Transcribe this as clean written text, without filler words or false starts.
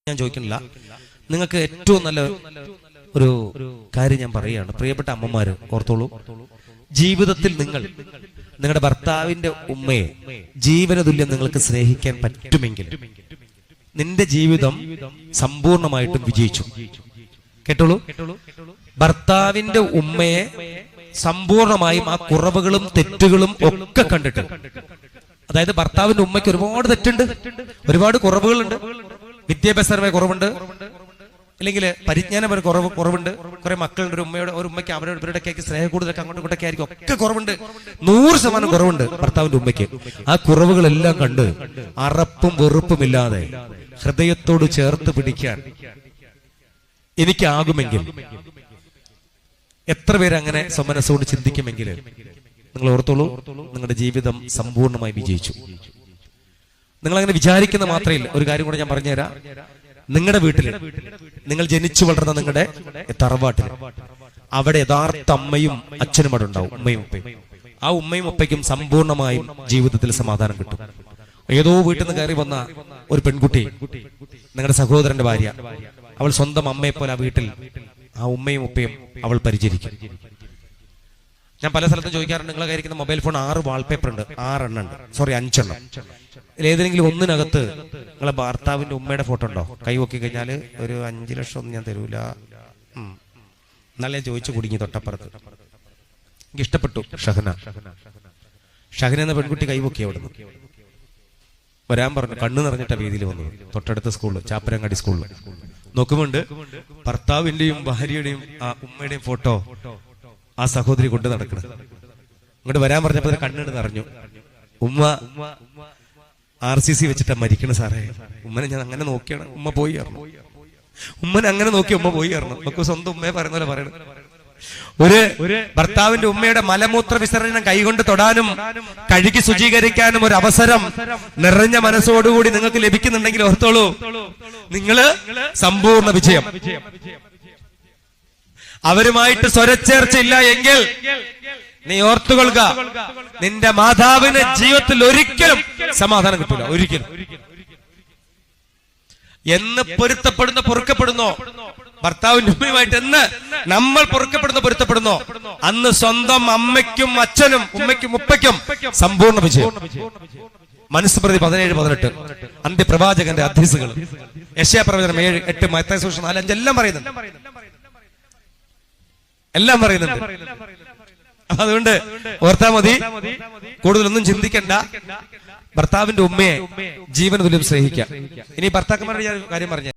ഞാൻ ചോദിക്കുന്നില്ല. നിങ്ങൾക്ക് ഏറ്റവും നല്ല ഒരു കാര്യം ഞാൻ പറയുകയാണ്. പ്രിയപ്പെട്ട അമ്മമാര് ഓർത്തോളൂ, ജീവിതത്തിൽ നിങ്ങൾ നിങ്ങളുടെ ഭർത്താവിന്റെ ഉമ്മയെ ജീവനതുല്യം നിങ്ങൾക്ക് സ്നേഹിക്കാൻ പറ്റുമെങ്കിൽ നിന്റെ ജീവിതം സമ്പൂർണമായിട്ടും വിജയിച്ചു. കേട്ടോളൂ, ഭർത്താവിന്റെ ഉമ്മയെ സമ്പൂർണമായും ആ കുറവുകളും തെറ്റുകളും ഒക്കെ കണ്ടിട്ട്, അതായത് ഭർത്താവിന്റെ ഉമ്മയ്ക്ക് ഒരുപാട് തെറ്റുണ്ട്, ഒരുപാട് കുറവുകളുണ്ട്, വിദ്യാഭ്യാസപരമായ കുറവുണ്ട്, അല്ലെങ്കിൽ പരിജ്ഞാനപര കുറവുണ്ട്, കുറെ മക്കളുണ്ട്, ഒരു ഉമ്മയ്ക്ക് അവരുടെ സ്നേഹം കൂടുതലൊക്കെ അങ്ങോട്ടും ഇങ്ങോട്ടൊക്കെ ആയിരിക്കും, ഒക്കെ കുറവുണ്ട്, 100% കുറവുണ്ട് ഭർത്താവിന്റെ ഉമ്മയ്ക്ക്. ആ കുറവുകളെല്ലാം കണ്ട് അറപ്പും വെറുപ്പുമില്ലാതെ ഹൃദയത്തോട് ചേർത്ത് പിടിക്കാൻ എനിക്കാകുമെങ്കിൽ, എത്ര പേര് അങ്ങനെ സ്വമനസ്സോട് ചിന്തിക്കുമെങ്കിൽ നിങ്ങൾ ഓർത്തോളൂ, നിങ്ങളുടെ ജീവിതം സമ്പൂർണ്ണമായി വിജയിച്ചു. നിങ്ങൾ അങ്ങനെ വിചാരിക്കുന്ന മാത്രമല്ല. ഒരു കാര്യം കൂടെ ഞാൻ പറഞ്ഞുതരാം. നിങ്ങളുടെ വീട്ടിൽ നിങ്ങൾ ജനിച്ചു വളർന്ന നിങ്ങളുടെ തറവാട്ടിൽ അവിടെ യഥാർത്ഥ അമ്മയും അച്ഛനും അവിടെ ഉണ്ടാവും, ഉമ്മയും ഉപ്പയും. ആ ഉമ്മയും ഉപ്പയ്ക്കും സമ്പൂർണമായും ജീവിതത്തിൽ സമാധാനം കിട്ടും. ഏതോ വീട്ടിൽ നിന്ന് കയറി വന്ന ഒരു പെൺകുട്ടി, നിങ്ങളുടെ സഹോദരന്റെ ഭാര്യ, അവൾ സ്വന്തം അമ്മയെ പോലെ ആ വീട്ടിൽ ആ ഉമ്മയും ഉപ്പയും അവൾ പരിചരിക്കും. ഞാൻ പല സ്ഥലത്തും ചോദിക്കാറുണ്ട്, നിങ്ങളെ കയ്യിരിക്കുന്ന മൊബൈൽ ഫോൺ 6 വാൾപേപ്പർ ഉണ്ട്, 5 എണ്ണം. ഏതെങ്കിലും ഒന്നിനകത്ത് നിങ്ങളെ ഭർത്താവിന്റെ ഉമ്മയുടെ ഫോട്ടോ ഉണ്ടോ? കൈ നോക്കി കഴിഞ്ഞാൽ ഒരു 5 ലക്ഷം ഒന്നും ഞാൻ തരൂല. എന്നാലും ഞാൻ ചോദിച്ചു കുടുങ്ങി. തൊട്ടപ്പുറത്ത് എനിക്ക് ഇഷ്ടപ്പെട്ടു ഷഹന എന്ന പെൺകുട്ടി കൈവൊക്കി അവിടുന്ന് വരാൻ പറഞ്ഞു. കണ്ണു നിറഞ്ഞിട്ട രീതിയിൽ വന്നു. തൊട്ടടുത്ത സ്കൂളിൽ, ചാപ്പരങ്ങാടി സ്കൂളിൽ നോക്കുമ്പോണ്ട് ഭർത്താവിന്റെയും ഭാര്യയുടെയും ആ ഉമ്മയുടെയും ഫോട്ടോ ആ സഹോദരി കൊണ്ട് നടക്കുന്നത്. ഇങ്ങോട്ട് വരാൻ പറഞ്ഞപ്പോ കണ്ണിട്ട് നിറഞ്ഞു. ഉമ്മ RCC വെച്ചിട്ടാ മരിക്കണ സാറേ. ഉമ്മനെ ഞാൻ അങ്ങനെ നോക്കിയാണ് ഉമ്മ പോയി അറിഞ്ഞു. ഉമ്മനെ അങ്ങനെ നോക്കി ഉമ്മ പോയി അറിഞ്ഞു. നമുക്ക് സ്വന്തം ഉമ്മയെ പറയുന്ന പോലെ പറയണം. ഒരു ഭർത്താവിന്റെ ഉമ്മയുടെ മലമൂത്ര വിസർജനം കൈകൊണ്ട് തൊടാനും കഴുകി ശുചീകരിക്കാനും ഒരു അവസരം നിറഞ്ഞ മനസ്സോടുകൂടി നിങ്ങൾക്ക് ലഭിക്കുന്നുണ്ടെങ്കിൽ ഓർത്തോളൂ, നിങ്ങള് സമ്പൂർണ്ണ വിജയം. അവരുമായിട്ട് സ്വരച്ചേർച്ചയില്ല എങ്കിൽ നീ ഓർത്തുകൊള്ളുക, നിന്റെ മാതാവിന് ജീവിതത്തിൽ ഒരിക്കലും സമാധാനം കിട്ടില്ല. ഒരിക്കലും. എന്ന് പൊരുത്തപ്പെടുന്നോ ഭർത്താവിന്റെ ഉമ്മയുമായിട്ട് എന്ന് നമ്മൾ പൊരുത്തപ്പെടുന്നോ അന്ന് സ്വന്തം അമ്മയ്ക്കും അച്ഛനും ഉമ്മയ്ക്കും ഉപ്പയ്ക്കും സമ്പൂർണ്ണ വിജയം. മനുസ്മൃതി 17-18 അന്ത്യപ്രവാചകന്റെ അധ്യസുകൾ, യെശയ്യാപ്രവചനം 7-8, മത്തായി സുവിശേഷം 4-5 എല്ലാം പറയുന്നുണ്ട്. അതുകൊണ്ട് ഓർത്താ മതി, കൂടുതലൊന്നും ചിന്തിക്കണ്ട. ഭർത്താവിന്റെ ഉമ്മയെ ജീവന തുല്യം സ്നേഹിക്കാം. ഇനി ഭർത്താക്കന്മാരുടെ കാര്യം പറഞ്ഞ